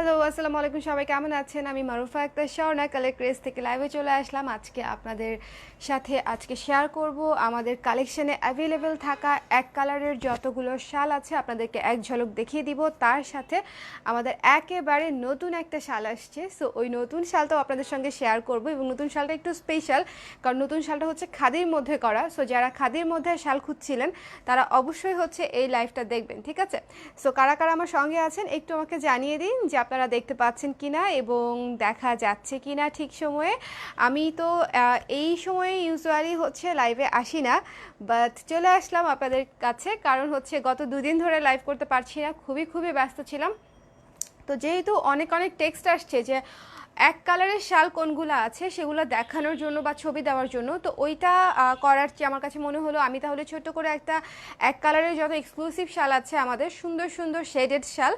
Hello, আসসালামু আলাইকুম। সবাই কেমন আছেন? আমি মারুফা আক্তার স্বর্ণা কালের ক্রেজ থেকে লাইভে চলে আসলাম। আজকে আপনাদের সাথে শেয়ার করব আমাদের কালেকশনে অ্যাভেলেবেল থাকা এক কালারের যতগুলো শাল আছে আপনাদেরকে এক ঝলক দেখিয়ে দিব। তার সাথে আমাদের একেবারে নতুন একটা শাল আসছে, সো ওই নতুন শালটাও আপনাদের সঙ্গে শেয়ার করব। এবং নতুন শালটা একটু স্পেশাল, কারণ নতুন শালটা হচ্ছে খাদির মধ্যে করা। সো যারা খাদির মধ্যে শাল খুঁজছিলেন তারা অবশ্যই এই লাইভটা দেখবেন, ঠিক আছে? সো কারা কারা আমার সঙ্গে আছেন একটু আমাকে জানিয়ে দিন যে আপনারা দেখতে পাচ্ছেন কিনা এবং দেখা যাচ্ছে কিনা ঠিক সময়ে। আমি তো এই সময়ে ইউজুয়ালি লাইভে আসি না, বাট চলে আসলাম আপনাদের কাছে, কারণ গত দুদিন ধরে লাইভ করতে পারছি না, খুবই খুবই ব্যস্ত ছিলাম। তো যেহেতু অনেক অনেক টেক্সট আসছে যে এক কালারের শাল কোনগুলো আছে সেগুলো দেখানোর জন্য বা ছবি দেওয়ার জন্য, তো ওইটা করার চেয়ে আমার কাছে মনে হলো আমি তাহলে ছোট্ট করে একটা এক কালারের যত এক্সক্লুসিভ শাল আছে আমাদের, সুন্দর সুন্দর শেডেড শাল,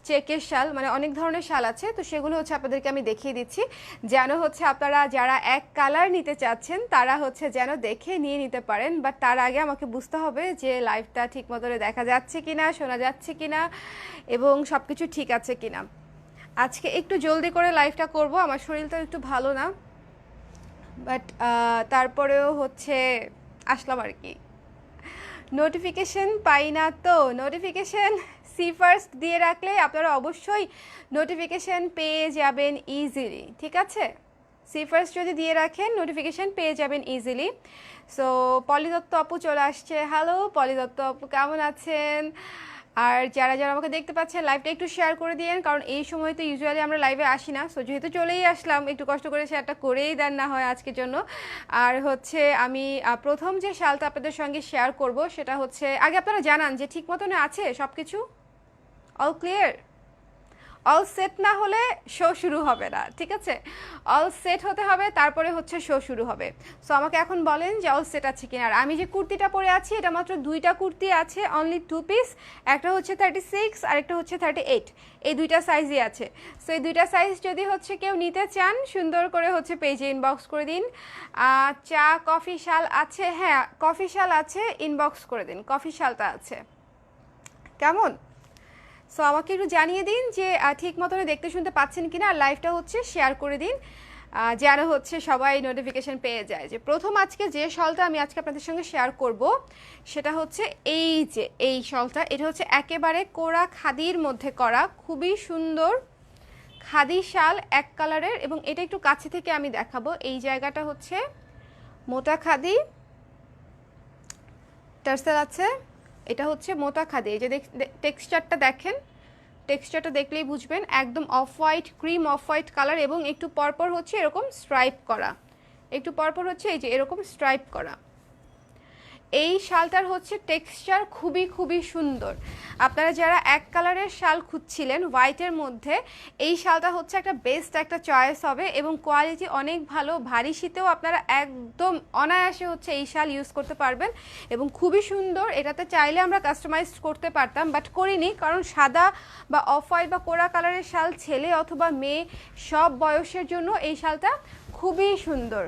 চেকের শাল, মানে অনেক ধরনের শাল আছে, তো সেগুলো আপনাদেরকে আমি দেখিয়ে দিচ্ছি, যেন আপনারা যারা এক কালার নিতে চাচ্ছেন তারা যেন দেখে নিয়ে নিতে পারেন। বাট তার আগে আমাকে বুঝতে হবে যে লাইভটা ঠিক মতো দেখা যাচ্ছে কিনা, শোনা যাচ্ছে কিনা এবং সব কিছু ঠিক আছে কিনা। আজকে একটু জলদি করে লাইভটা করব, আমার শরীরটা একটু ভালো না, বাট তারপরেও আসলাম আর কি। নোটিফিকেশন পাই না, তো নোটিফিকেশন সি ফার্স্ট দিয়ে রাখলে আপনারা অবশ্যই নোটিফিকেশন পেয়ে যাবেন ইজিলি, ঠিক আছে? সি ফার্স্ট যদি দিয়ে রাখেন নোটিফিকেশন পেয়ে যাবেন ইজিলি। সো পলি দত্ত আপু চলে আসছে। হ্যালো পলি দত্ত আপু, কেমন আছেন? আর যারা যারা আমাকে দেখতে পাচ্ছেন লাইভটা একটু শেয়ার করে দিয়েন, কারণ এই সময় তো ইউজুয়ালি আমরা লাইভে আসি না, সো যেহেতু চলেই আসলাম একটু কষ্ট করে শেয়ারটা করেই দেন না হয় আজকের জন্য। আর আমি প্রথম যে শালটা আপনাদের সঙ্গে শেয়ার করব সেটা আগে আপনারা জানান যে ঠিক মতন আছে সব কিছু, অল ক্লিয়ার? অল সেট না হলে শো শুরু হবে না, ঠিক আছে? অল সেট হতে হবে, তারপরে শো শুরু হবে। সো আমাকে এখন বলেন যে অল সেট আছে কিনা। আর আমি যে কুর্তিটা পরে আছি এটা মাত্র দুইটা কুর্তি আছে, অনলি 2 পিস। একটা 36 আর একটা 38, এই দুইটা সাইজই আছে। সো এই দুইটা সাইজ যদি কেউ নিতে চান সুন্দর করে পেজে ইনবক্স করে দিন। চা কফি শাল আছে, হ্যাঁ কফি শাল আছে, ইনবক্স করে দিন, কফি শালটা আছে। কেমন? সো আমাকে একটু জানিয়ে দিন যে ঠিক মতন দেখতে শুনতে পাচ্ছেন কিনা, আর লাইভটা শেয়ার করে দিন যেন সবাই নোটিফিকেশন পেয়ে যায়। যে প্রথম আজকে যে শলটা আমি আজকে আপনাদের সঙ্গে শেয়ার করব সেটা এই যে এই শলটা, এটা একেবারে কোরা খাদির মধ্যে করা, খুবই সুন্দর খাদি শাল এক কালারের। এবং এটা একটু কাছে থেকে আমি দেখাবো, এই জায়গাটা মোটা খাদি টার্সেল আছে, এটা মোটা খাদি। এই যে টেক্সচারটা দেখেন, টেক্সচারটা দেখলেই বুঝবেন, একদম off white, cream off white colour, এবং একটু পরপর এরকম স্ট্রাইপ করা, একটু পরপর এই যে এরকম স্ট্রাইপ করা। এই শালটার টেক্সচার খুবই খুবই সুন্দর। আপনারা যারা এক কালারের শাল খুঁজছিলেন হোয়াইটের মধ্যে, এই শালটা একটা বেস্ট একটা চয়েস হবে, এবং কোয়ালিটি অনেক ভালো। ভারী শীতেও আপনারা একদম অনায়াসে এই শাল ইউজ করতে পারবেন এবং খুবই সুন্দর। এটাতে চাইলে আমরা কাস্টমাইজ করতে পারতাম, বাট করিনি, কারণ সাদা বা অফ হোয়াইট বা কোরা কালারের শাল ছেলে অথবা মেয়ে সব বয়সের জন্য এই শালটা খুবই সুন্দর।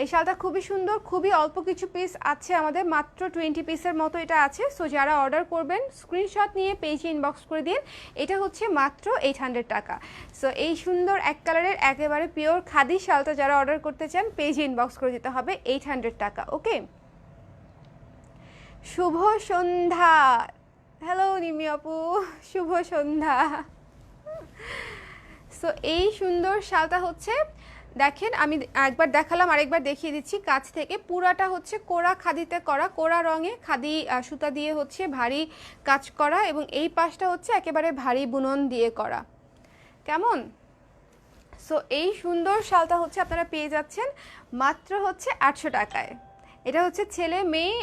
এই শালটা খুবই সুন্দর, খুবই অল্প কিছু পিস আছে আমাদের, মাত্র 20 পিসের মতো এটা আছে। সো যারা অর্ডার করবেন স্ক্রিনশট নিয়ে পেজে ইনবক্স করে দিন। এটা মাত্র 800 টাকা। সো এই সুন্দর এক কালারের একেবারে পিওর খাদি শালটা যারা অর্ডার করতে চান পেজে ইনবক্স করে দিতে হবে, 800 টাকা। ওকে, শুভ সন্ধ্যা। হ্যালো নিমি আপু, শুভ সন্ধ্যা। সো এই সুন্দর শালটা দেখেন, আমি একবার দেখালাম, আরেকবার দেখিয়ে দিচ্ছি কাছ থেকে। পুরাটা কোরা খাদিতে করা, কোরা রঙে খাদি সুতা দিয়ে ভারী কাজ করা, এবং এই পাশটা একেবারে ভারী বুনন দিয়ে করা। কেমন? সো এই সুন্দর শালটা আপনারা পেয়ে যাচ্ছেন মাত্র 800 টাকায়। এটা ছেলে মেয়ে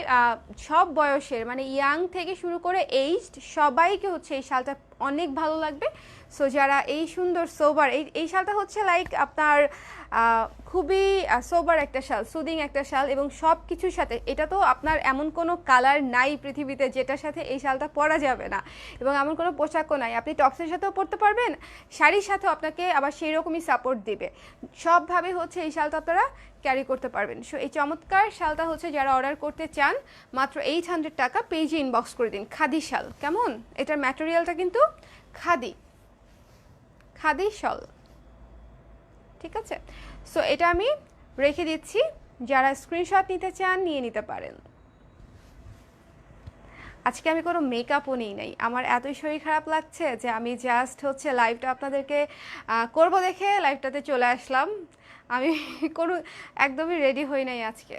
সব বয়সের, মানে ইয়াং থেকে শুরু করে এইজড সবাইকে এই শালটা অনেক ভালো লাগবে। সো যারা এই সুন্দর সোবার, এই শালটা লাইক আপনার খুবই সোবার একটা শাল, সুদিং একটা শাল, এবং সব কিছুর সাথে এটা তো আপনার এমন কোনো কালার নাই পৃথিবীতে যেটার সাথে এই শালটা পরা যাবে না, এবং এমন কোনো পোশাকও নাই। আপনি টপসের সাথেও পরতে পারবেন, শাড়ির সাথেও আপনাকে আবার সেই রকমই সাপোর্ট দিবে, সবভাবে এই শালটা আপনারা ক্যারি করতে পারবেন। সো এই চমৎকার শালটা যারা অর্ডার করতে চান মাত্র 800 টাকা, পেজে ইনবক্স করে দিন। খাদি শাল, কেমন? এটার ম্যাটেরিয়ালটা কিন্তু খাদি, খাদি শল, ঠিক আছে। সো এটা আমি রেখে দিচ্ছি, যারা স্ক্রিনশট নিতে চান নিয়ে নিতে পারেন। আজকে আমি কোনো মেকআপও নিই নাই, আমার এতই শরীর খারাপ লাগছে যে আমি জাস্ট হচ্ছে লাইভটা আপনাদেরকে করব দেখে লাইভটাতে চলে আসলাম। আমি কোনো একদমই রেডি হই নাই আজকে,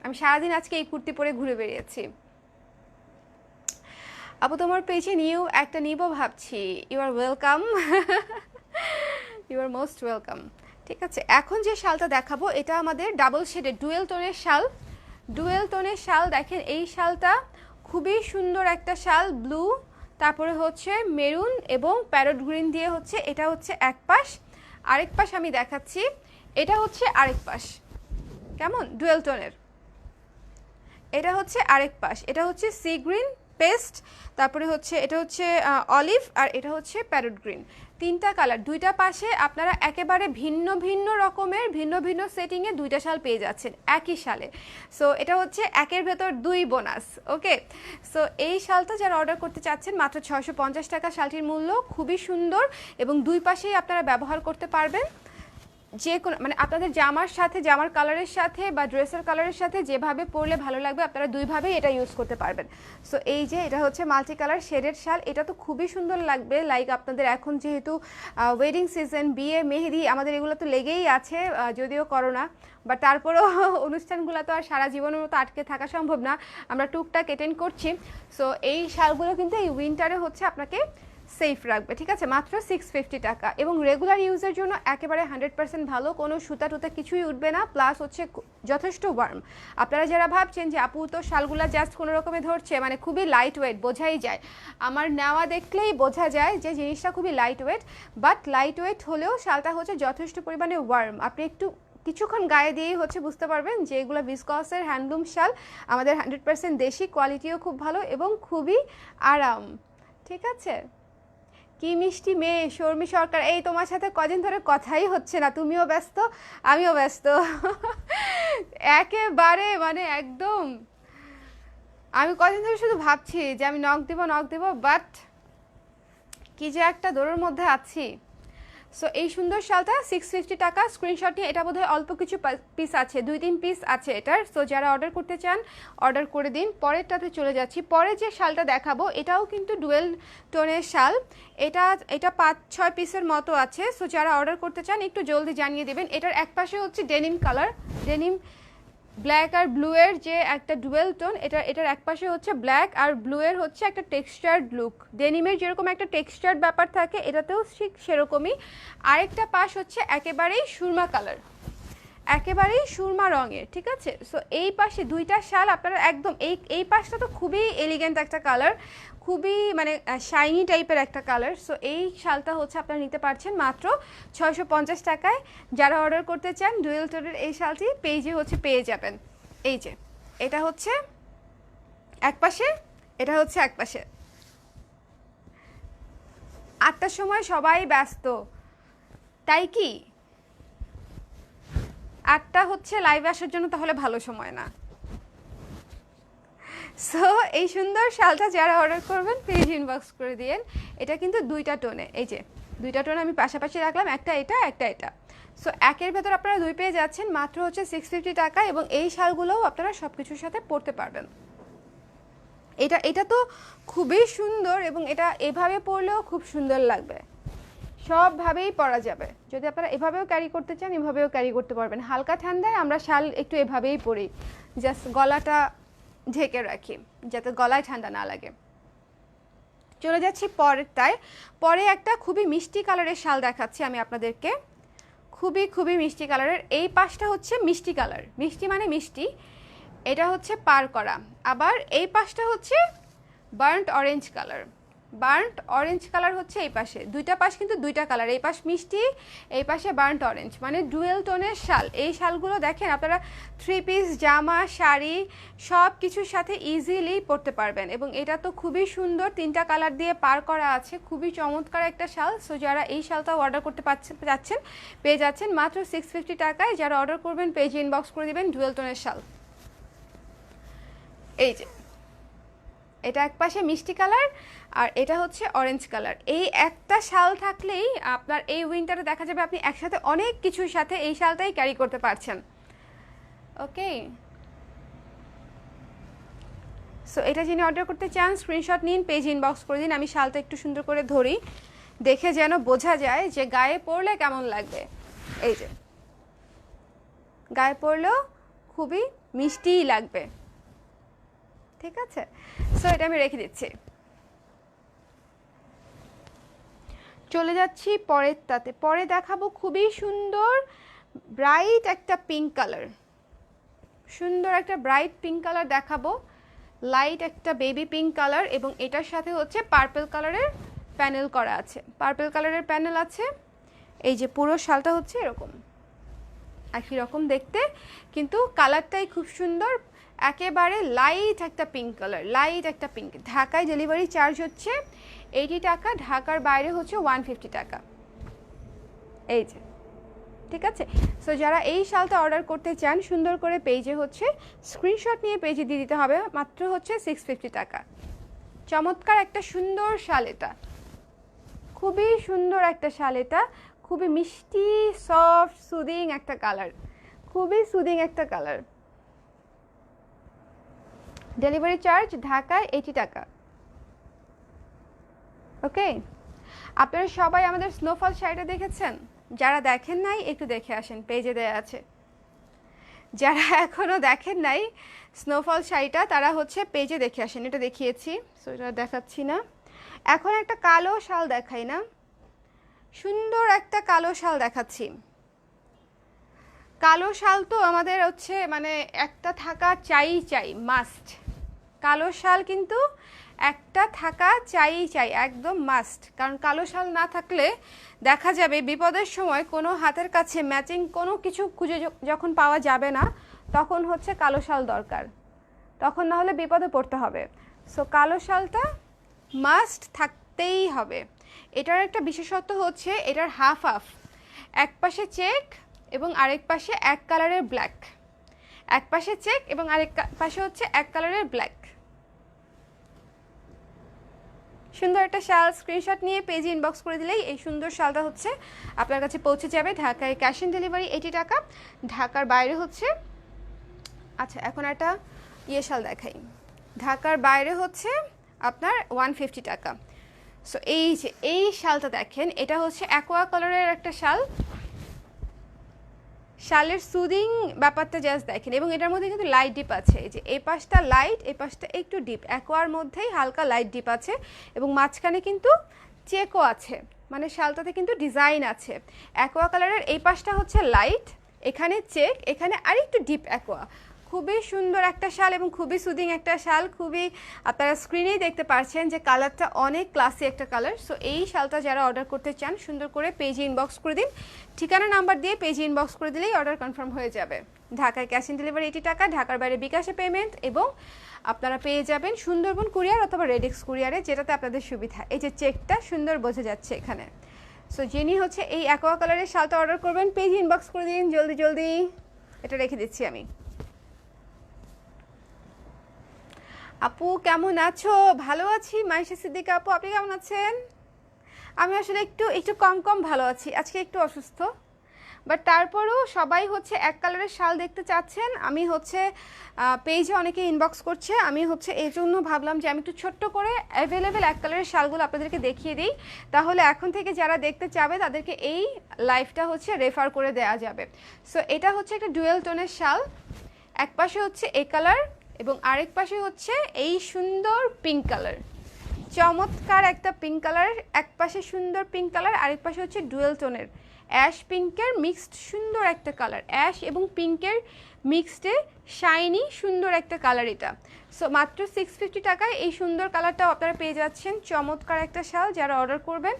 আমি সারাদিন আজকে এই কুর্তি পরে ঘুরে বেরিয়েছি। আপু তোমার পেজে নিউ একটা নিব ভাবছি। You are welcome, you are most welcome. ঠিক আছে, এখন যে শালটা দেখাবো এটা আমাদের ডাবল শেডের ডুয়েল টোনের শাল। ডুয়েল টোনের শাল, দেখেন এই শালটা খুবই সুন্দর একটা শাল, ব্লু, তারপরে হচ্ছে মেরুন এবং প্যারট গ্রিন দিয়ে হচ্ছে, এটা হচ্ছে এক পাশ, আরেক পাশ আমি দেখাচ্ছি, এটা হচ্ছে আরেক পাশ, কেমন ডুয়েল টোনের, এটা হচ্ছে আরেক পাশ, এটা হচ্ছে সি গ্রিন পেস্ট, তারপরে হচ্ছে এটা হচ্ছে অলিভ, আর এটা হচ্ছে প্যারট গ্রিন, তিনটা কালার, দুইটা পাশে আপনারা একেবারে ভিন্ন ভিন্ন রকমের ভিন্ন ভিন্ন সেটিংয়ে দুইটা শাল পেয়ে যাচ্ছেন একই শালে। সো এটা হচ্ছে একের ভেতর দুই বোনাস। ওকে, সো এই শালটা যারা অর্ডার করতে চাচ্ছেন মাত্র 650 টাকা শালটির মূল্য, খুবই সুন্দর এবং দুই পাশেই আপনারা ব্যবহার করতে পারবেন, যে কোনো মানে আপনাদের জামার সাথে, জামার কালারের সাথে বা ড্রেসের কালারের সাথে যেভাবে পরলে ভালো লাগবে আপনারা দুইভাবেই এটা ইউজ করতে পারবেন। সো এই যে এটা হচ্ছে মাল্টি কালার শেডেড শাল, এটা তো খুবই সুন্দর লাগবে। লাইক আপনাদের এখন যেহেতু ওয়েডিং সিজন, বিয়ে, মেহেদি, আমাদের এগুলো তো লেগেই আছে, যদিও করোনা, বাট তারপরেও অনুষ্ঠানগুলো তো আর সারা জীবনের মতো আটকে থাকা সম্ভব না, আমরা টুকটাক অ্যাটেন্ড করছি। সো এই শালগুলো কিন্তু এই উইন্টারে হচ্ছে আপনাকে সেফ রাখবে, ঠিক আছে, মাত্র 650 টাকা, এবং রেগুলার ইউজের জন্য একেবারে 100% ভালো, কোনো সুতা টুতা কিছুই উঠবে না, প্লাস হচ্ছে যথেষ্ট ওয়ার্ম। আপনারা যারা ভাবছেন যে আপু তো শালগুলা জাস্ট কোনো রকমে ধরছে, মানে খুবই লাইট ওয়েট, বোঝাই যায়, আমার নেওয়া দেখলেই বোঝা যায় যে জিনিসটা খুবই light weight, but light weight হলেও শালটা হচ্ছে যথেষ্ট পরিমাণে ওয়ার্ম। আপনি একটু কিছুক্ষণ গায়ে দিয়েই হচ্ছে বুঝতে পারবেন যে এগুলো ভিসকসের হ্যান্ডলুম শাল, আমাদের 100% দেশি, কোয়ালিটিও খুব ভালো এবং খুবই আরাম, ঠিক আছে। কি মিষ্টি মেয়ে শর্মি সরকার, এই তোমার সাথে কদিন ধরে কথাই হচ্ছে না, তুমিও ব্যস্ত আমিও ব্যস্ত, একেবারে মানে একদম, আমি কদিন ধরে শুধু ভাবছি যে আমি নক দেব, বাট কি যে একটা দৌড়ের মধ্যে আছি। সো এই সুন্দর শালটা 650 টাকা, স্ক্রিনশট নিয়ে, এটা বোধহয় অল্প কিছু পিস আছে, 2-3 পিস আছে এটার। সো যারা অর্ডার করতে চান অর্ডার করে দিন। পরেরটাতে চলে যাচ্ছি, পরে যে শালটা দেখাবো এটাও কিন্তু ডুয়েল টোনের শাল, এটা 5-6 পিসের মতো আছে। সো যারা অর্ডার করতে চান একটু জলদি জানিয়ে দেবেন। এটার এক পাশে হচ্ছে ডেনিম কালার, ডেনিম ব্ল্যাক আর ব্লু এর যে একটা ডুয়েল টোন, এটার এক পাশে হচ্ছে ব্ল্যাক আর ব্লু এর হচ্ছে একটা টেক্সচার্ড লুক, ডেনিমের যেরকম একটা টেক্সচার্ড ব্যাপার থাকে এটাতেও ঠিক সেরকমই। আরেকটা পাশ হচ্ছে একেবারেই সুরমা কালার, একেবারেই সুরমা রঙের, ঠিক আছে। সো এই পাশে দুইটা শাল আপনারা একদম, এই পাশটা তো খুবই এলিগেন্ট একটা কালার, খুবই মানে শাইনি টাইপের একটা কালার। সো এই শালটা হচ্ছে আপনারা নিতে পারছেন মাত্র 650 টাকায়। যারা অর্ডার করতে চান ডুয়েল টোনের এই শালটি পেজে হচ্ছে পেয়ে যাবেন। এই যে এটা হচ্ছে এক পাশে, এটা হচ্ছে এক পাশে। 8টার সময় সবাই ব্যস্ত, তাই কি 8টা হচ্ছে লাইভে আসার জন্য তাহলে ভালো সময় না। সো এই সুন্দর শালটা যারা অর্ডার করবেন প্লিজ ইনবক্স করে দিয়েন। এটা কিন্তু দুইটা টোনে, এই যে দুইটা টোন আমি পাশাপাশি রাখলাম, একটা এটা একটা এটা। সো একের ভেতর আপনারা দুই পেয়ে যাচ্ছেন মাত্র হচ্ছে 650 টাকা, এবং এই শালগুলোও আপনারা সব কিছুর সাথে পরতে পারবেন। এটা তো খুবই সুন্দর, এবং এটা এভাবে পরলেও খুব সুন্দর লাগবে, সবভাবেই পরা যাবে। যদি আপনারা এভাবেও ক্যারি করতে চান এভাবেও ক্যারি করতে পারবেন। হালকা ঠান্ডায় আমরা শাল একটু এভাবেই পরি, জাস্ট গলাটা ঢেকে রাখি যাতে গলায় ঠান্ডা না লাগে। চলে যাচ্ছি পরেরটায়। পরে একটা খুবই মিষ্টি কালারের শাল দেখাচ্ছি আমি আপনাদেরকে, খুবই মিষ্টি কালারের। এই পাশটা হচ্ছে মিষ্টি কালার, মিষ্টি মানে মিষ্টি, এটা হচ্ছে পার করা। আবার এই পাশটা হচ্ছে burnt orange colour, burnt orange colour হচ্ছে এই পাশে, দুইটা পাশ কিন্তু দুইটা কালার, এই পাশ মিষ্টি এই পাশে বার্ন্ট অরেঞ্জ, মানে ডুয়েল টোনের শাল। এই শালগুলো দেখেন আপনারা 3 পিস, জামা, শাড়ি সব কিছুর সাথে ইজিলি পরতে পারবেন, এবং এটা তো খুবই সুন্দর, 3টা কালার দিয়ে পার করা আছে, খুবই চমৎকার একটা শাল। সো যারা এই শালটাও অর্ডার করতে যাচ্ছেন পেয়ে যাচ্ছেন মাত্র 650 টাকায়। যারা অর্ডার করবেন পেজে ইনবক্স করে দিবেন ডুয়েল টোনের শাল। এই যে এটা একপাশে মিষ্টি কালার আর এটা হচ্ছে অরেঞ্জ কালার। এই একটা শাল থাকলেই আপনার এই উইন্টারে দেখা যাবে আপনি একসাথে অনেক কিছুর সাথে এই শালটাই ক্যারি করতে পারছেন। ওকে, সো এটা যিনি অর্ডার করতে চান স্ক্রিনশট নিন, পেজ ইনবক্স করে দিন। আমি শালটা একটু সুন্দর করে ধরি, দেখে যেন বোঝা যায় যে গায়ে পরলে কেমন লাগবে। এই যে গায়ে পরলেও খুবই মিষ্টিই লাগবে, ঠিক আছে। সো এটা আমি রেখে দিচ্ছি। চলে যাচ্ছি পরেরটাতে। পরে দেখাবো খুবই সুন্দর ব্রাইট একটা পিঙ্ক কালার, সুন্দর একটা ব্রাইট পিঙ্ক কালার দেখাবো, লাইট একটা বেবি পিঙ্ক কালার, এবং এটার সাথে হচ্ছে পার্পল কালারের প্যানেল করা আছে, পার্পল কালারের প্যানেল আছে। এই যে পুরো শালটা হচ্ছে এরকম একই রকম দেখতে, কিন্তু কালারটাই খুব সুন্দর, একেবারে লাইট একটা পিঙ্ক কালার, লাইট একটা পিঙ্ক। ঢাকায় ডেলিভারি চার্জ হচ্ছে 80 টাকা, ঢাকার বাইরে হচ্ছে 150 টাকা। এই যে, ঠিক আছে। সো যারা এই শালটা অর্ডার করতে চান সুন্দর করে পেজে হচ্ছে স্ক্রিনশট নিয়ে পেজে দিয়ে দিতে হবে, মাত্র হচ্ছে 650 টাকা। চমৎকার একটা সুন্দর শাল, এটা খুবই সুন্দর একটা শাল, এটা খুবই মিষ্টি সফট সুদিং একটা কালার, খুবই সুদিং একটা কালার। ডেলিভারি চার্জ ঢাকায় 80 টাকা। ওকে, আপনারা সবাই আমাদের স্নোফল শাড়িটা দেখেছেন? যারা দেখেন নাই একটু দেখে আসেন, পেজে দেয়া আছে। যারা এখনও দেখেন নাই স্নোফল শাড়িটা তারা হচ্ছে পেজে দেখে আসেন। এটা দেখিয়েছি, সো এটা দেখাচ্ছি না। এখন একটা কালো শাল দেখাই না, সুন্দর একটা কালো শাল দেখাচ্ছি। কালো শাল তো আমাদের হচ্ছে মানে একটা থাকা চাই মাস্ট। কালো শাল কিন্তু একটা থাকা চাই একদম মাস্ট, কারণ কালো শাল না থাকলে দেখা যাবে বিপদের সময় কোনো হাতের কাছে ম্যাচিং কোনো কিছু খুঁজে যখন পাওয়া যাবে না, তখন হচ্ছে কালো শাল দরকার, তখন না হলে বিপদে পড়তে হবে। সো কালো শালটা মাস্ট থাকতেই হবে। এটার একটা বিশেষত্ব হচ্ছে এটার হাফ হাফ, এক পাশে চেক এবং আরেক পাশে এক কালারের ব্ল্যাক, এক পাশে চেক এবং আরেক পাশে হচ্ছে এক কালারের ব্ল্যাক। সুন্দর একটা শাল, স্ক্রিনশট নিয়ে পেজে ইনবক্স করে দিলেই এই সুন্দর শালটা হচ্ছে আপনার কাছে পৌঁছে যাবে। ঢাকায় ক্যাশ অন ডেলিভারি 80 টাকা, ঢাকার বাইরে হচ্ছে, আচ্ছা এখন একটা শাল দেখাই, ঢাকার বাইরে হচ্ছে আপনার 150 টাকা। সো এই যে এই শালটা দেখেন, এটা হচ্ছে অ্যাকোয়া কালারের একটা শাল, শালের সুদিং ব্যাপারটা জাস্ট দেখেন, এবং এটার মধ্যে কিন্তু লাইট ডিপ আছে। এই যে এই পাশটা লাইট, এই পাশটা একটু ডিপ, অ্যাকোয়ার মধ্যেই হালকা লাইট ডিপ আছে, এবং মাঝখানে কিন্তু চেকও আছে, মানে শালটাতে কিন্তু ডিজাইন আছে। অ্যাকোয়া কালারের এই পাশটা হচ্ছে লাইট, এখানে চেক, এখানে আরেকটু ডিপ অ্যাকোয়া। খুবই সুন্দর একটা শাল এবং খুবই সুদিং একটা শাল, খুবই আপনারা স্ক্রিনেই দেখতে পাচ্ছেন যে কালারটা অনেক ক্লাসি একটা কালার। সো এই শালটা যারা অর্ডার করতে চান সুন্দর করে পেজে ইনবক্স করে দিন, ঠিকানা নাম্বার দিয়ে পেজে ইনবক্স করে দিলেই অর্ডার কনফার্ম হয়ে যাবে। ঢাকায় ক্যাশ অন ডেলিভারি 80 টাকা, ঢাকার বাইরে বিকাশে পেমেন্ট, এবং আপনারা পেয়ে যাবেন সুন্দরবন কুরিয়ার অথবা রেডেক্স কুরিয়ারে, যেটাতে আপনাদের সুবিধা। এই যে চেকটা সুন্দর বোঝা যাচ্ছে এখানে। সো যিনি হচ্ছে এই অ্যাকোয়া কালারের শালটা অর্ডার করবেন পেজে ইনবক্স করে দিন জলদি জলদি। এটা রেখে দিচ্ছি আমি। আপু কেমন আছো? ভালো আছি মাইশা সিদ্দিকা আপু, আপনি কেমন আছেন? আমি আসলে একটু একটু কম ভালো আছি, আজকে একটু অসুস্থ, বাট তারপরেও সবাই হচ্ছে এক কালারের শাল দেখতে চাচ্ছেন। আমি হচ্ছে পেজে অনেকে ইনবক্স করছে, আমি হচ্ছে এই জন্য ভাবলাম যে আমি একটু ছোট্ট করে অ্যাভেলেবেল এক কালারের শালগুলো আপনাদেরকে দেখিয়ে দিই, তাহলে এখন থেকে যারা দেখতে চাবে তাদেরকে এই লাইভটা হচ্ছে রেফার করে দেওয়া যাবে। সো এটা হচ্ছে একটা ডুয়েল টোনের শাল, এক পাশে হচ্ছে এই কালার এবং আরেক পাশে হচ্ছে এই সুন্দর পিঙ্ক কালার, চমৎকার একটা পিঙ্ক কালার, এক পাশে সুন্দর পিঙ্ক কালার, আরেক পাশে হচ্ছে ডুয়েল টোনের অ্যাশ পিঙ্কের মিক্সড সুন্দর একটা কালার, অ্যাশ এবং পিঙ্কের মিক্সডে শাইনি সুন্দর একটা কালার এটা। সো মাত্র 650 টাকায় এই সুন্দর কালারটাও আপনারা পেয়ে যাচ্ছেন। চমৎকার একটা শাল, যারা অর্ডার করবেন,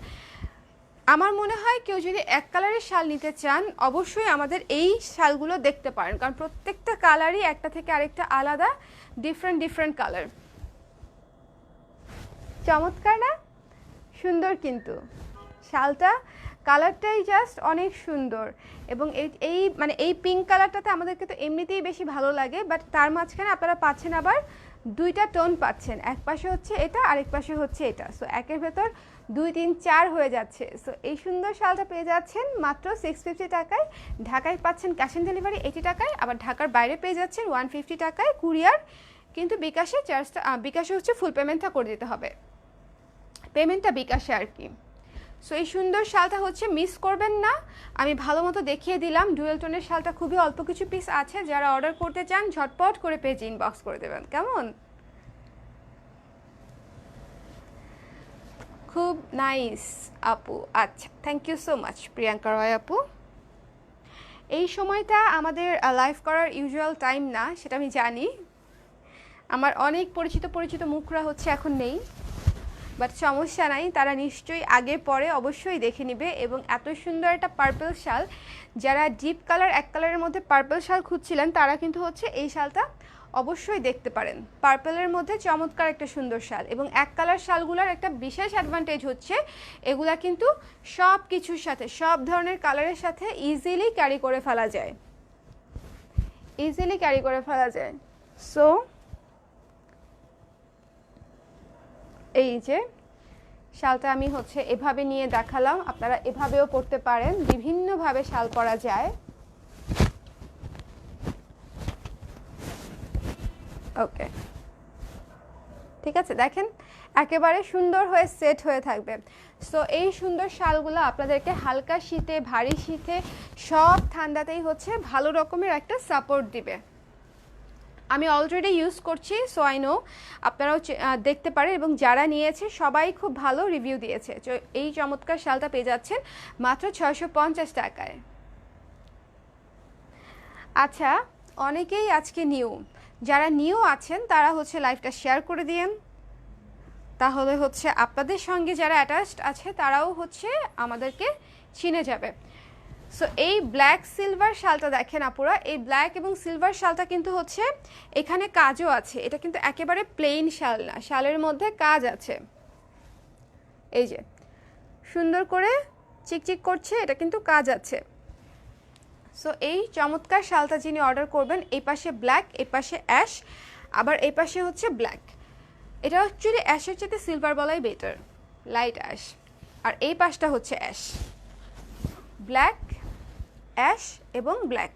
আমার মনে হয় কেউ যদি এক কালারের শাল নিতে চান অবশ্যই আমাদের এই শালগুলো দেখতে পারেন, কারণ প্রত্যেকটা কালারই একটা থেকে আরেকটা আলাদা, ডিফারেন্ট কালার। চমৎকার না? সুন্দর কিন্তু শালটা, কালারটাই জাস্ট অনেক সুন্দর, এবং এই মানে এই পিঙ্ক কালারটাতে আমাদেরকে তো এমনিতেই বেশি ভালো লাগে, বাট তার মাঝখানে আপনারা পাচ্ছেন আবার দুইটা টোন পাচ্ছেন, এক পাশে হচ্ছে এটা আরেক পাশে হচ্ছে এটা। সো একের ভেতর 2 3 4 হয়ে যাচ্ছে। সো এই সুন্দর শালটা পেয়ে যাচ্ছেন মাত্র 650 টাকায়। ঢাকায় পাচ্ছেন ক্যাশ অন ডেলিভারি 80 টাকায়, আবার ঢাকার বাইরে পেয়ে যাচ্ছেন 150 টাকায় কুরিয়ার। কিন্তু বিকাশে চার্জটা বিকাশে হচ্ছে ফুল পেমেন্টটা করে দিতে হবে, পেমেন্টটা বিকাশে আর কি। সো এই সুন্দর শালটা হচ্ছে মিস করবেন না, আমি ভালো মতো দেখিয়ে দিলাম। ডুয়েল টোনের শালটা খুবই অল্প কিছু পিস আছে, যারা অর্ডার করতে চান ঝটপট করে পেজে ইনবক্স করে দেবেন। কেমন? খুব নাইস আপু, আচ্ছা thank you so much Priyanka Roy আপু। এই সময়টা আমাদের লাইভ করার ইউজুয়াল টাইম না, সেটা আমি জানি। আমার অনেক পরিচিত মুখরা হচ্ছে এখন নেই, বাট সমস্যা নাই, তারা নিশ্চয়ই আগে পরে অবশ্যই দেখে নেবে। এবং এত সুন্দর একটা পার্পল শাল, যারা ডিপ কালার এক কালারের মধ্যে পার্পল শাল খুঁজছিলেন তারা কিন্তু হচ্ছে এই শালটা অবশ্যই দেখতে পারেন। পার্পলের মধ্যে চমৎকার একটা সুন্দর শাল, এবং এক কালার শালগুলোর একটা বিশেষ অ্যাডভান্টেজ হচ্ছে এগুলা কিন্তু সব কিছুর সাথে, সব ধরনের কালারের সাথে ইজিলি ক্যারি করে ফেলা যায়, ইজিলি ক্যারি করে ফেলা যায়। সো এই যে শালটা আমি হচ্ছে এভাবে নিয়ে দেখালাম, আপনারা এভাবেও পরতে পারেন, বিভিন্নভাবে শাল পরা যায়। ওকে ঠিক আছে, দেখেন একেবারে সুন্দর হয়ে সেট হয়ে থাকবে। সো এই সুন্দর শালগুলো আপনাদেরকে হালকা শীতে, ভারী শীতে, সব ঠান্ডাতেই হচ্ছে ভালো রকমের একটা সাপোর্ট দিবে। আমি অলরেডি ইউজ করছি, সো আই নো, আপনারাও দেখতে পারেন, এবং যারা নিয়েছে সবাই খুব ভালো রিভিউ দিয়েছে। তো এই চমৎকার শালটা পেয়ে যাচ্ছেন মাত্র 650 টাকায়। আচ্ছা, অনেকেই আজকে নিউ, যারা নিউ আছেন তারা হচ্ছে লাইভটা শেয়ার করে দিয়েন, তাহলে হচ্ছে আপনাদের সঙ্গে যারা অ্যাটাচড আছে তারাও হচ্ছে আমাদেরকে চিনে যাবে। সো এই ব্ল্যাক সিলভার শালটা দেখেন আপুরা, এই ব্ল্যাক এবং সিলভার শালটা কিন্তু হচ্ছে এখানে কাজও আছে, এটা কিন্তু একেবারে প্লেন শাল না, শালের মধ্যে কাজ আছে। এই যে সুন্দর করে চিকচিক করছে, এটা কিন্তু কাজ আছে। সো এই চমৎকার শালটা যিনি অর্ডার করবেন, এই পাশে ব্ল্যাক, এই পাশে অ্যাশ, আবার এই পাশে হচ্ছে ব্ল্যাক। এটা অ্যাকচুয়ালি অ্যাশের চেয়ে সিলভার বলাই বেটার, লাইট অ্যাশ। আর এই পাশটা হচ্ছে অ্যাশ, ব্ল্যাক, অ্যাশ এবং ব্ল্যাক।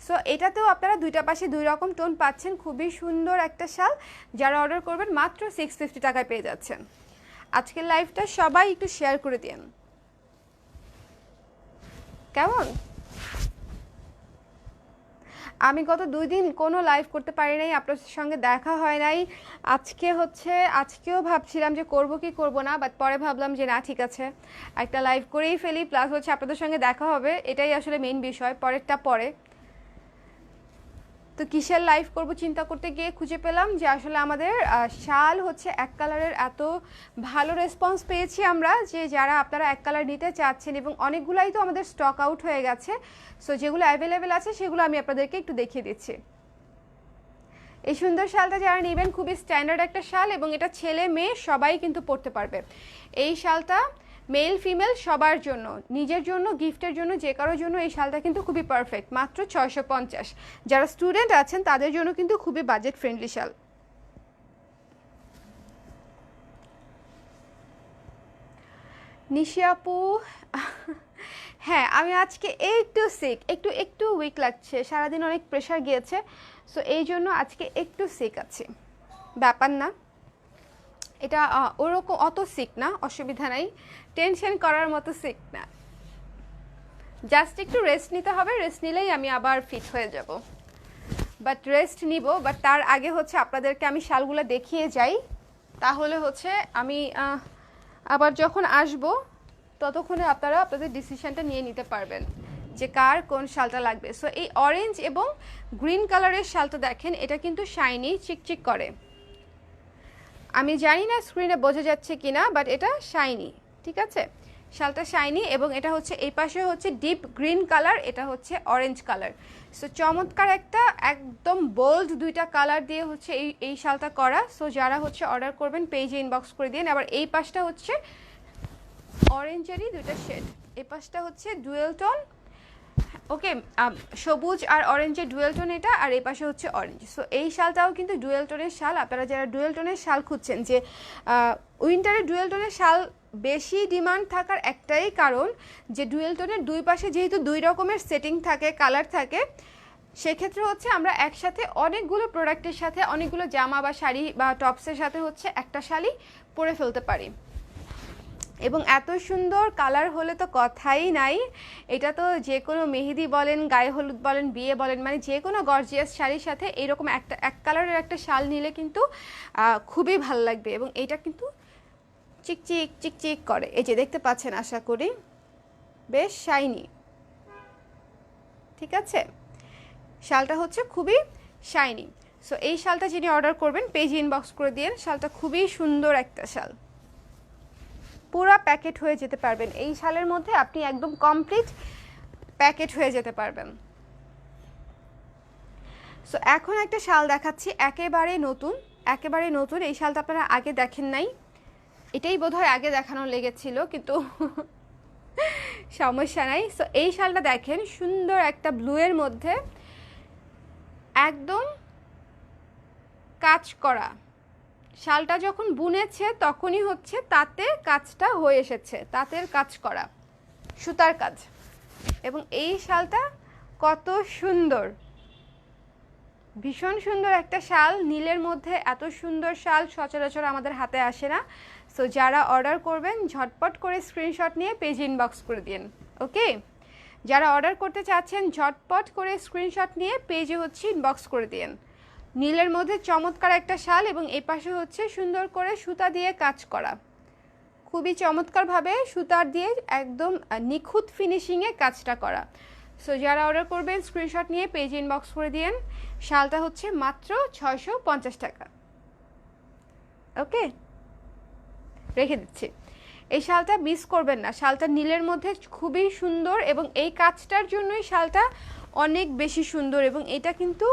সো এটাতেও আপনারা দুইটা পাশে দুই রকম টোন পাচ্ছেন, খুবই সুন্দর একটা শাল। যারা অর্ডার করবেন মাত্র 650 টাকায় পেয়ে যাচ্ছেন। আজকের লাইভটা সবাই একটু শেয়ার করে দিন, কেমন? আমি গত 2 দিন কোনো লাইভ করতে পারি নাই, আপনার সঙ্গে দেখা হয় নাই। আজকেও ভাবছিলাম যে করব কি করব না, বাট পরে ভাবলাম যে না ঠিক আছে, একটা লাইভ করেই ফেলি, প্লাস হচ্ছে আপনাদের সঙ্গে দেখা হবে, এটাই আসলে মেইন বিষয়, পরেরটা পরে। তো কিসের লাইভ করব চিন্তা করতে গিয়ে খুঁজে পেলাম যে আসলে আমাদের শাল হচ্ছে এক কালারের এত ভালো রেসপন্স পেয়েছি আমরা, যে যারা আপনারা এক কালার নিতে চাচ্ছেন, এবং অনেকগুলাই তো আমাদের স্টক আউট হয়ে গেছে। সো যেগুলো অ্যাভেলেবেল আছে সেগুলো আমি আপনাদেরকে একটু দেখিয়ে দিচ্ছি। এই সুন্দর শালটা যারা নেবেন, খুবই স্ট্যান্ডার্ড একটা শাল, এবং এটা ছেলে মেয়ে সবাই কিন্তু পরতে পারবে। এই শালটা মেল ফিমেল সবার জন্য, নিজের জন্য, গিফটের জন্য, যে কারোর জন্য এই শালটা কিন্তু খুবই পারফেক্ট, মাত্র 650। যারা স্টুডেন্ট আছেন তাদের জন্য কিন্তু খুবই বাজেট ফ্রেন্ডলি শাল। নিশি আপু, হ্যাঁ আমি আজকে একটু সিক, একটু উইক লাগছে, সারাদিন অনেক প্রেশার গিয়েছে, সো এই জন্য আজকে একটু সিক আছি। ব্যাপার না, এটা ওরকম অত সিক না, অসুবিধা নাই, টেনশন করার মতো সিক না, জাস্ট একটু রেস্ট নিতে হবে, রেস্ট নিলেই আমি আবার ফিট হয়ে যাব। বাট রেস্ট নিব, বাট তার আগে হচ্ছে আপনাদেরকে আমি শালগুলো দেখিয়ে যাই, তাহলে হচ্ছে আমি আবার যখন আসব ততক্ষণে আপনারা আপনাদের ডিসিশনটা নিয়ে নিতে পারবেন যে কার কোন শালটা লাগবে। সো এই অরেঞ্জ এবং গ্রিন কালারের শালটা দেখেন, এটা কিন্তু শাইনি, চিকচিক করে। আমি জানি না স্ক্রিনে বোঝা যাচ্ছে কিনা, বাট এটা শাইনি, ঠিক আছে, শালটা শাইনি, এবং এটা হচ্ছে এই পাশে হচ্ছে ডিপ গ্রিন কালার, এটা হচ্ছে অরেঞ্জ কালার। সো চমৎকার একটা একদম বোল্ড দুইটা কালার দিয়ে হচ্ছে এই শালটা করা। সো যারা হচ্ছে অর্ডার করবেন পেজে ইনবক্স করে দিন। আবার এই পাশটা হচ্ছে অরেঞ্জেরই দুইটা শেড, এই পাশটা হচ্ছে ডুয়েল টোন, ওকে, সবুজ আর অরেঞ্জের ডুয়েল টোন এটা, আর এই পাশে হচ্ছে অরেঞ্জ। সো এই শালটাও কিন্তু ডুয়েল টোনের শাল। আপনারা যারা ডুয়েল টোনের শাল খুঁজছেন, যে উইন্টারে ডুয়েল টোনের শাল বেশি ডিমান্ড থাকার একটাই কারণ, যে ডুয়েল টোনের দুই পাশে যেহেতু দুই রকমের সেটিং থাকে, কালার থাকে, সেক্ষেত্রে হচ্ছে আমরা একসাথে অনেকগুলো প্রোডাক্টের সাথে, অনেকগুলো জামা বা শাড়ি বা টপসের সাথে হচ্ছে একটা শাড়ি পরে ফেলতে পারি। এবং এত সুন্দর কালার হলে তো কথাই নাই। এটা তো যে কোনো মেহেদি বলেন, গায়ে হলুদ বলেন, বিয়ে বলেন, মানে যে কোনো গর্জিয়াস শাড়ির সাথে এরকম একটা এক কালারের একটা শাল নিলে কিন্তু খুবই ভালো লাগবে। এবং এটা কিন্তু চিকচিক চিকচিক করে, এই যে দেখতে পাচ্ছেন, আশা করি বেশ শাইনি। ঠিক আছে, শালটা হচ্ছে খুবই শাইনি। সো এই শালটা যিনি অর্ডার করবেন পেজ ইনবক্স করে দিন। শালটা খুবই সুন্দর একটা শাল, পুরা প্যাকেট হয়ে যেতে পারবেন এই শালের মধ্যে, আপনি একদম কমপ্লিট প্যাকেট হয়ে যেতে পারবেন। সো এখন একটা শাল দেখাচ্ছি, একেবারে নতুন, একেবারে নতুন। এই শালটা আপনারা আগে দেখেন নাই, এটাই বোধহয় আগে দেখানো লেগেছিল, কিন্তু সমস্যা নাই। সো এই শালটা দেখেন, সুন্দর একটা ব্লুয়ের মধ্যে একদম কাজ করা। শালটা যখন বুনেছে তখনই হচ্ছে তাতে কাজটা হয়ে এসেছে, তাঁতের কাজ করা, সুতার কাজ। এবং এই শালটা কত সুন্দর, ভীষণ সুন্দর একটা শাল। নীলের মধ্যে এত সুন্দর শাল সচরাচর আমাদের হাতে আসে না। সো যারা অর্ডার করবেন ঝটপট করে স্ক্রিনশট নিয়ে পেজ ইনবক্স করে দিন। ওকে, যারা অর্ডার করতে চাচ্ছেন ঝটপট করে স্ক্রিনশট নিয়ে পেজে হচ্ছে ইনবক্স করে দিন। নীলের মধ্যে চমৎকার একটা শাল, এবং এই পাশে হচ্ছে সুন্দর করে সুতা দিয়ে কাজ করা, খুবই চমৎকারভাবে সুতার দিয়ে একদম নিখুঁত ফিনিশিংয়ে কাজটা করা। সো যারা অর্ডার করবেন স্ক্রিনশট নিয়ে পেজ ইনবক্স করে দিন। শালটা হচ্ছে মাত্র 650 টাকা। ওকে, রেখে দিচ্ছি। এই শালটা মিস করবেন না, শালটা নীলের মধ্যে খুবই সুন্দর, এবং এই কাজটার জন্যই শালটা অনেক বেশি সুন্দর। এবং এটা কিন্তু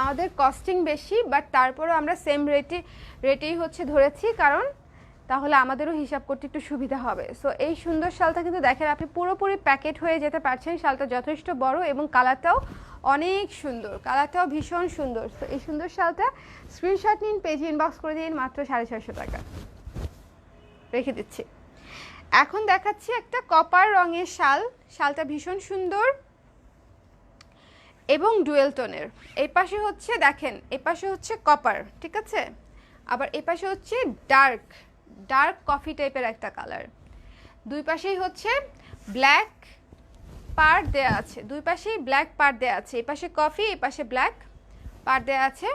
আমাদের কস্টিং বেশি, বাট তারপরেও আমরা সেম রেটেই হচ্ছে ধরেছি, কারণ তাহলে আমাদেরও হিসাব করতে একটু সুবিধা হবে। সো এই সুন্দর শালটা কিন্তু দেখেন আপনি পুরোপুরি প্যাকেট হয়ে যেতে পারছেন। শালটা যথেষ্ট বড় এবং কালারটাও অনেক সুন্দর, কালারটাও ভীষণ সুন্দর। তো এই সুন্দর শালটা স্ক্রিনশট নিন, পেজ ইনবক্স করে দিন, মাত্র 650 টাকা। রেখে দিচ্ছি। এখন দেখাচ্ছি একটা কপার রঙের শাল। শালটা ভীষণ সুন্দর এবং ডুয়েল টোনের। এই পাশে হচ্ছে দেখেন, এই পাশে হচ্ছে কপার, ঠিক আছে, আবার এই পাশে হচ্ছে ডার্ক ডার্ক কফি টাইপের একটা কালার। দুই পাশেই হচ্ছে ব্ল্যাক পার্ট দেয়া আছে, দুই পাশেই ব্ল্যাক পার্ট দেয়া আছে। এই পাশে কফি, এই পাশে ব্ল্যাক পার্ট দেয়া আছে।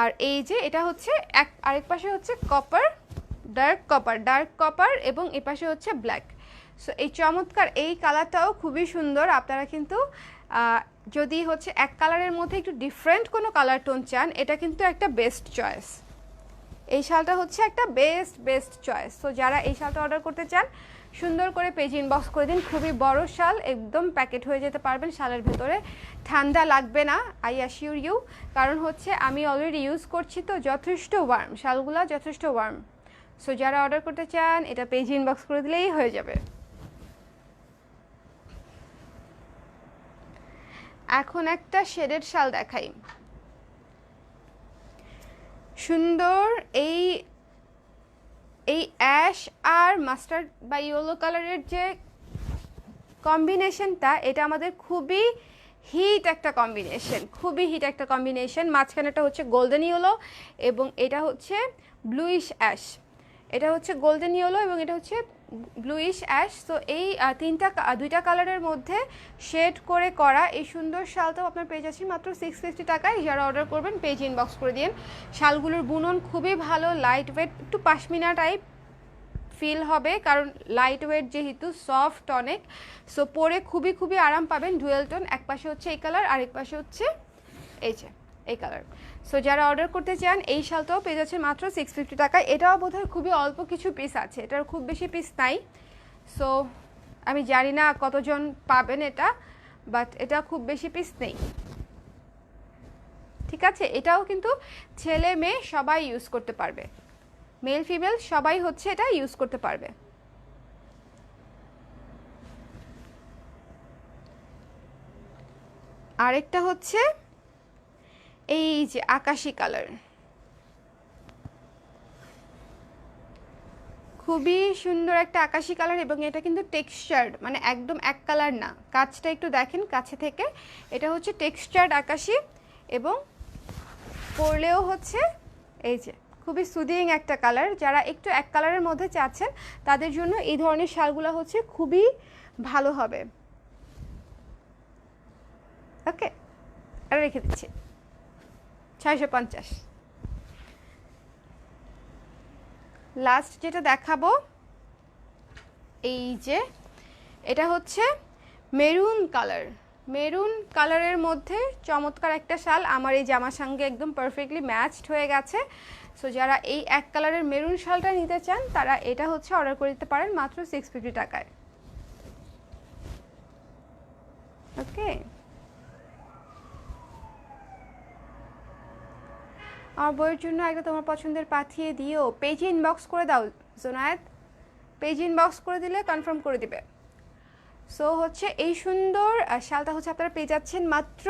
আর এই যে এটা হচ্ছে আরেক পাশে হচ্ছে কপার, ডার্ক কপার, এবং এই পাশে হচ্ছে ব্ল্যাক। সো এই চমৎকার এই কালারটাও খুবই সুন্দর। আপনারা কিন্তু যদি হচ্ছে এক কালারের মধ্যে একটু ডিফারেন্ট কোনো কালার টোন চান, এটা কিন্তু একটা বেস্ট চয়েস। এই শালটা হচ্ছে একটা বেস্ট চয়েস। সো যারা এই শালটা অর্ডার করতে চান সুন্দর করে পেজ ইনবক্স করে দিন। খুবই বড় শাল, একদম প্যাকেট হয়ে যেতে পারবেন। শালের ভেতরে ঠান্ডা লাগবে না, আই অ্যাসিওর ইউ, কারণ হচ্ছে আমি অলরেডি ইউজ করছি, তো যথেষ্ট ওয়ার্ম, শালগুলা যথেষ্ট ওয়ার্ম। সো যারা অর্ডার করতে চান এটা পেজ ইনবক্স করে দিলেই হয়ে যাবে। এখন একটা শেডেড শাল দেখাই, সুন্দর। এই অ্যাশ আর মাস্টার্ড বা ইয়েলো কালারের যে কম্বিনেশনটা, এটা আমাদের খুবই হিট একটা কম্বিনেশন, খুবই হিট একটা কম্বিনেশন। মাঝখানেটা হচ্ছে গোল্ডেন ইয়েলো এবং এটা হচ্ছে ব্লুইশ অ্যাশ। এটা হচ্ছে গোল্ডেন ইয়েলো এবং এটা হচ্ছে ব্লুইশ অ্যাশ। তো এই দুইটা কালারের মধ্যে শেড করে করা এই সুন্দর শালটাও আপনার পেয়ে যাচ্ছেন মাত্র 650 টাকায়। যারা অর্ডার করবেন পেজ ইনবক্স করে দিন। শালগুলোর বুনন খুবই ভালো, লাইট ওয়েট, একটু পাশমিনা টাইপ ফিল হবে, কারণ লাইট ওয়েট যেহেতু, সফট অনেক। সো পরে খুবই আরাম পাবেন। ডুয়েল টোন, এক পাশে হচ্ছে এই কালার, আরেক পাশে হচ্ছে এই যে এই কালার। সো যারা অর্ডার করতে চান এই শালটাও পেয়ে যাচ্ছেন মাত্র 650 টাকায়। এটাও বোধহয় খুবই অল্প কিছু পিস আছে, এটার খুব বেশি পিস নাই। সো আমি জানি না কতজন পাবেন এটা, বাট এটা খুব বেশি পিস নেই, ঠিক আছে। এটাও কিন্তু ছেলে মেয়ে সবাই ইউজ করতে পারবে, মেল ফিমেল সবাই হচ্ছে এটা ইউজ করতে পারবে। আরেকটা হচ্ছে এই যে আকাশি কালার, খুবই সুন্দর একটা আকাশি কালার, এবং এটা কিন্তু টেক্সচার্ড, মানে একদম এক কালার না। কাজটা একটু দেখেন কাছে থেকে, এটা হচ্ছে টেক্সচার্ড আকাশি, এবং পরলেও হচ্ছে এই যে খুবই সুদিং একটা কালার। যারা একটু এক কালারের মধ্যে চাচ্ছেন তাদের জন্য এই ধরনের শালগুলো হচ্ছে খুবই ভালো হবে। ওকে, আর রেখে দিচ্ছি 650। লাস্ট যেটা দেখাবো এই যে এটা হচ্ছে মেরুন কালার, মেরুন কালারের মধ্যে চমৎকার একটা শাল, আমার এই জামার সঙ্গে একদম পারফেক্টলি ম্যাচড হয়ে গেছে। সো যারা এই এক কালারের মেরুন শালটা নিতে চান তারা এটা হচ্ছে অর্ডার করে দিতে পারেন মাত্র 650 টাকায়। ওকে, আমার বইয়ের জন্য একটা তোমার পছন্দের পাঠিয়ে দিও, পেজে ইনবক্স করে দাও জোনায়েত, পেজ ইনবক্স করে দিলে কনফার্ম করে দিবে। সো হচ্ছে এই সুন্দর শালটা হচ্ছে আপনারা পেয়ে যাচ্ছেন মাত্র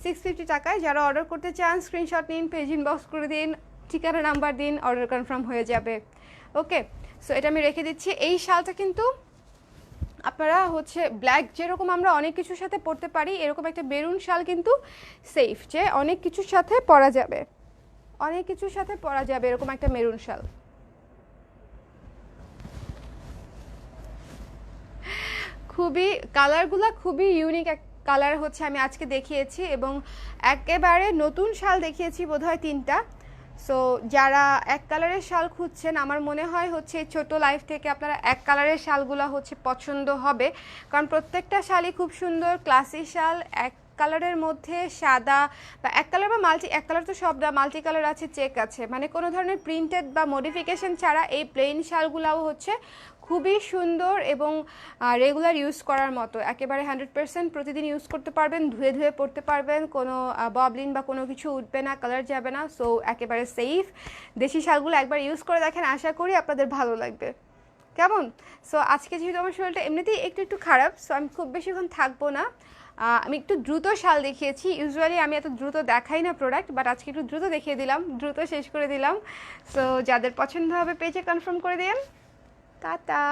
650 টাকায়। যারা অর্ডার করতে চান স্ক্রিনশট নিন, পেজ ইনবক্স করে দিন, ঠিকানা নাম্বার দিন, অর্ডার কনফার্ম হয়ে যাবে। ওকে, সো এটা আমি রেখে দিচ্ছি। এই শালটা কিন্তু আপনারা হচ্ছে ব্ল্যাক যেরকম আমরা অনেক কিছুর সাথে পরতে পারি, এরকম একটা মেরুন শাল কিন্তু সেফ, যে অনেক কিছুর সাথে পরা যাবে, অনেক কিছুর সাথে পরা যাবে এরকম একটা মেরুন শাল। খুবই কালারগুলো খুবই ইউনিক এক কালার হচ্ছে আমি আজকে দেখিয়েছি, এবং একেবারে নতুন শাল দেখিয়েছি বোধহয় 3টা। সো যারা এক কালারের শাল খুঁজছেন, আমার মনে হয় হচ্ছে ছোট লাইফ থেকে আপনারা এক কালারের শালগুলো হচ্ছে পছন্দ হবে, কারণ প্রত্যেকটা শালই খুব সুন্দর ক্লাসি শাল, এক কালারের মধ্যে সাদা বা এক কালার বা এক কালার তো সব মাল্টি কালার আছে, চেক আছে, মানে কোনো ধরনের প্রিন্টেড বা মডিফিকেশন ছাড়া এই প্লেন শালগুলাও হচ্ছে খুবই সুন্দর এবং রেগুলার ইউজ করার মতো, একেবারে 100% প্রতিদিন ইউজ করতে পারবেন, ধুয়ে ধুয়ে পরতে পারবেন, কোনো ববলিন বা কোনো কিছু উঠবে না, কালার যাবে না। সো একেবারে সেফ। দেশি শালগুলো একবার ইউজ করে দেখেন, আশা করি আপনাদের ভালো লাগবে। কেমন? সো আজকে যেহেতু আমার শরীরটা এমনিতেই একটু একটু খারাপ, সো আমি খুব বেশিক্ষণ থাকবো না, আমি একটু দ্রুত শাল দেখিয়েছি। ইউজুয়ালি আমি এত দ্রুত দেখাই না প্রোডাক্ট, বাট আজকে একটু দ্রুত দেখিয়ে দিলাম, দ্রুত শেষ করে দিলাম। সো যাদের পছন্দ হবে পেজে কনফার্ম করে দিন। টাটা।